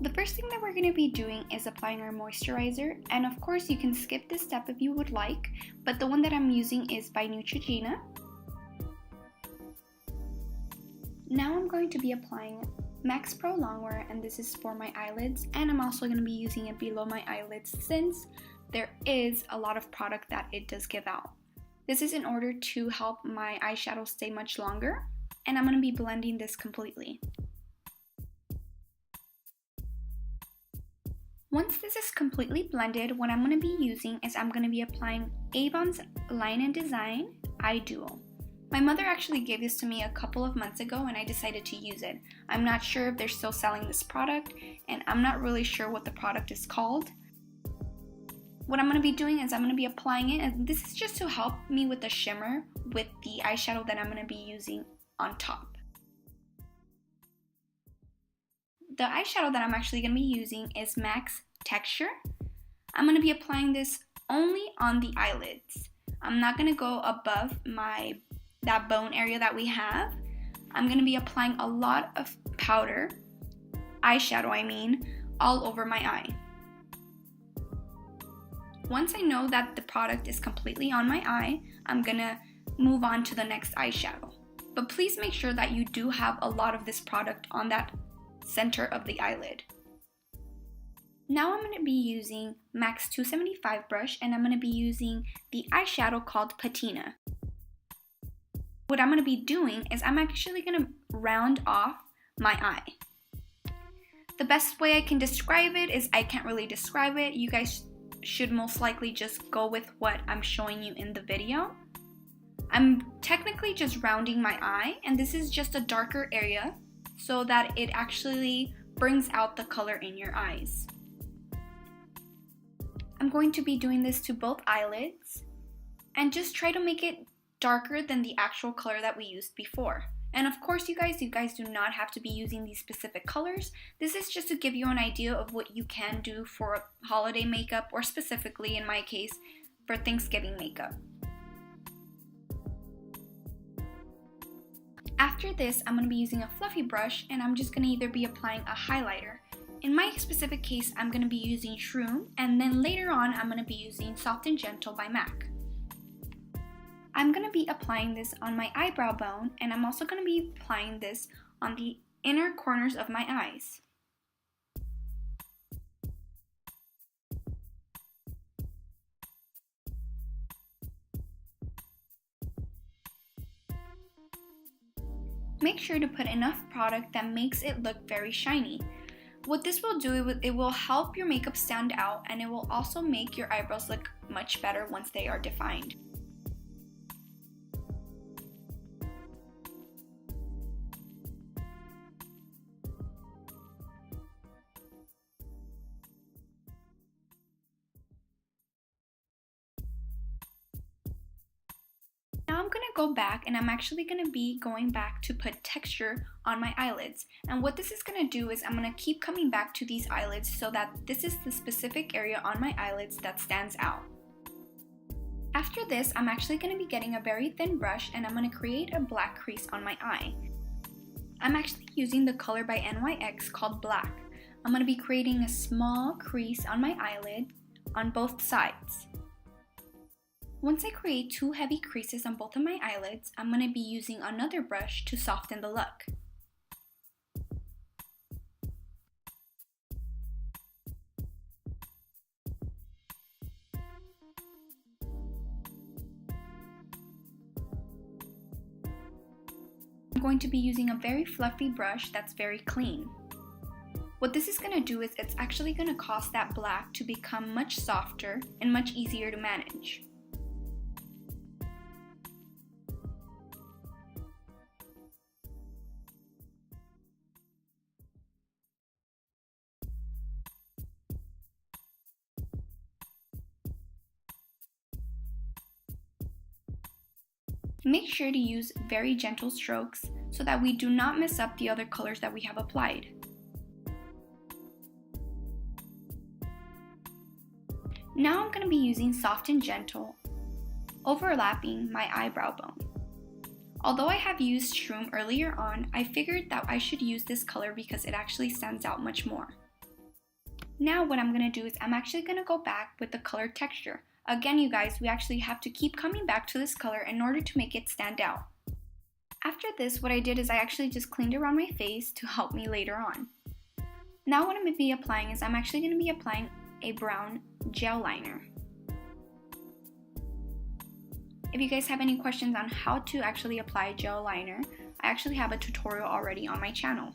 The first thing that we're going to be doing is applying our moisturizer, and of course you can skip this step if you would like, but the one that I'm using is by Neutrogena. Now I'm going to be applying MAC's Pro-Longwear, and this is for my eyelids, and I'm also going to be using it below my eyelids since there is a lot of product that it does give out. This is in order to help my eyeshadow stay much longer, and I'm going to be blending this completely. Once this is completely blended, what I'm going to be using is I'm going to be applying Avon's Line and Design Eye Duo. My mother actually gave this to me a couple of months ago and I decided to use it. I'm not sure if they're still selling this product, and I'm not really sure what the product is called. What I'm going to be doing is I'm going to be applying it, and this is just to help me with the shimmer with the eyeshadow that I'm going to be using on top. The eyeshadow that I'm actually going to be using is MAC's Texture. I'm going to be applying this only on the eyelids. I'm not going to go above that bone area that we have. I'm going to be applying a lot of powder, eyeshadow all over my eye. Once I know that the product is completely on my eye, I'm going to move on to the next eyeshadow. But please make sure that you do have a lot of this product on that center of the eyelid. Now I'm going to be using MAC's 275 brush, and I'm going to be using the eyeshadow called Patina. What I'm going to be doing is I'm actually going to round off my eye. The best way I can describe it is I can't really describe it. You guys should most likely just go with what I'm showing you in the video. I'm technically just rounding my eye, and this is just a darker area so that it actually brings out the color in your eyes. I'm going to be doing this to both eyelids, and just try to make it darker than the actual color that we used before. And of course you guys do not have to be using these specific colors. This is just to give you an idea of what you can do for holiday makeup, or specifically in my case for Thanksgiving makeup. After this, I'm going to be using a fluffy brush, and I'm just going to either be applying a highlighter. In my specific case, I'm going to be using Shroom, and then later on I'm going to be using Soft and Gentle by MAC. I'm going to be applying this on my eyebrow bone, and I'm also going to be applying this on the inner corners of my eyes. Make sure to put enough product that makes it look very shiny. What this will do, it will help your makeup stand out, and it will also make your eyebrows look much better once they are defined. Now I'm going to go back, and I'm actually going to be going back to put texture on my eyelids. And what this is going to do is I'm going to keep coming back to these eyelids so that this is the specific area on my eyelids that stands out. After this, I'm actually going to be getting a very thin brush, and I'm going to create a black crease on my eye. I'm actually using the color by NYX called Black. I'm going to be creating a small crease on my eyelid on both sides. Once I create two heavy creases on both of my eyelids, I'm going to be using another brush to soften the look. I'm going to be using a very fluffy brush that's very clean. What this is going to do is it's actually going to cause that black to become much softer and much easier to manage. Make sure to use very gentle strokes so that we do not mess up the other colors that we have applied. Now I'm going to be using Soft and Gentle, overlapping my eyebrow bone. Although I have used Shroom earlier on, I figured that I should use this color because it actually stands out much more. Now what I'm going to do is I'm actually going to go back with the color texture. Again, you guys, we actually have to keep coming back to this color in order to make it stand out. After this, what I did is I actually just cleaned around my face to help me later on. Now what I'm going to be applying is I'm actually going to be applying a brown gel liner. If you guys have any questions on how to actually apply gel liner, I actually have a tutorial already on my channel.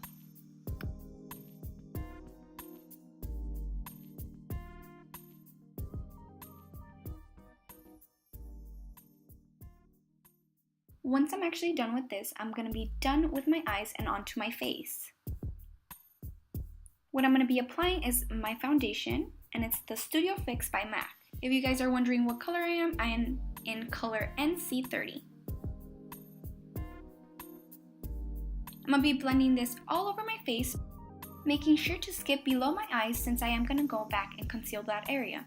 Once I'm actually done with this, I'm going to be done with my eyes and onto my face. What I'm going to be applying is my foundation, and it's the Studio Fix by MAC. If you guys are wondering what color I am in color NC30. I'm going to be blending this all over my face, making sure to skip below my eyes since I am going to go back and conceal that area.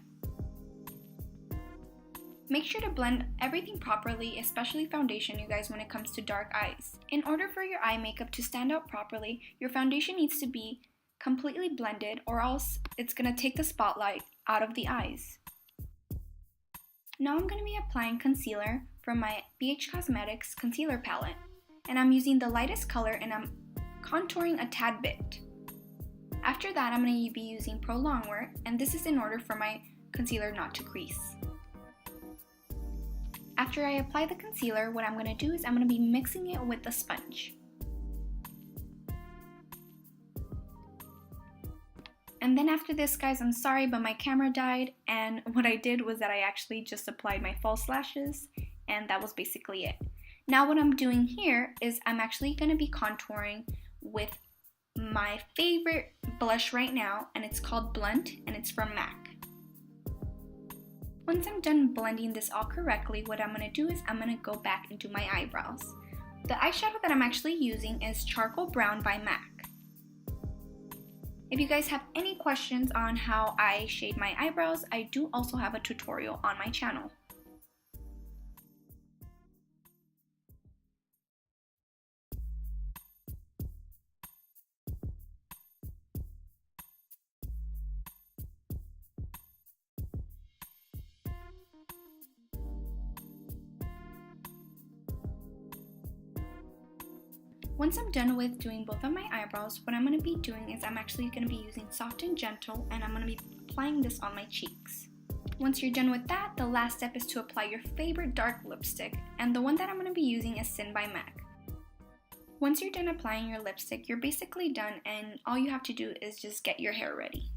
Make sure to blend everything properly, especially foundation, you guys, when it comes to dark eyes. In order for your eye makeup to stand out properly, your foundation needs to be completely blended, or else it's going to take the spotlight out of the eyes. Now I'm going to be applying concealer from my BH Cosmetics concealer palette, and I'm using the lightest color and I'm contouring a tad bit. After that, I'm going to be using pro-longwear, and this is in order for my concealer not to crease. After I apply the concealer, what I'm going to do is I'm going to be mixing it with the sponge. And then after this, guys, I'm sorry, but my camera died, and what I did was that I actually just applied my false lashes, and that was basically it. Now what I'm doing here is I'm actually going to be contouring with my favorite blush right now, and it's called Blunt, and it's from MAC. Once I'm done blending this all correctly, what I'm going to do is I'm going to go back into my eyebrows. The eyeshadow that I'm actually using is Charcoal Brown by MAC. If you guys have any questions on how I shade my eyebrows, I do also have a tutorial on my channel. Once I'm done with doing both of my eyebrows, what I'm going to be doing is I'm actually going to be using Soft and Gentle, and I'm going to be applying this on my cheeks. Once you're done with that, the last step is to apply your favorite dark lipstick, and the one that I'm going to be using is Sin by MAC. Once you're done applying your lipstick, you're basically done, and all you have to do is just get your hair ready.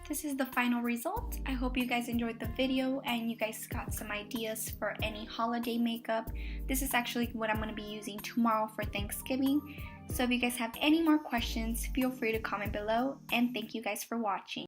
This is the final result. I hope you guys enjoyed the video and you guys got some ideas for any holiday makeup. This is actually what I'm going to be using tomorrow for Thanksgiving. So if you guys have any more questions, feel free to comment below, and thank you guys for watching.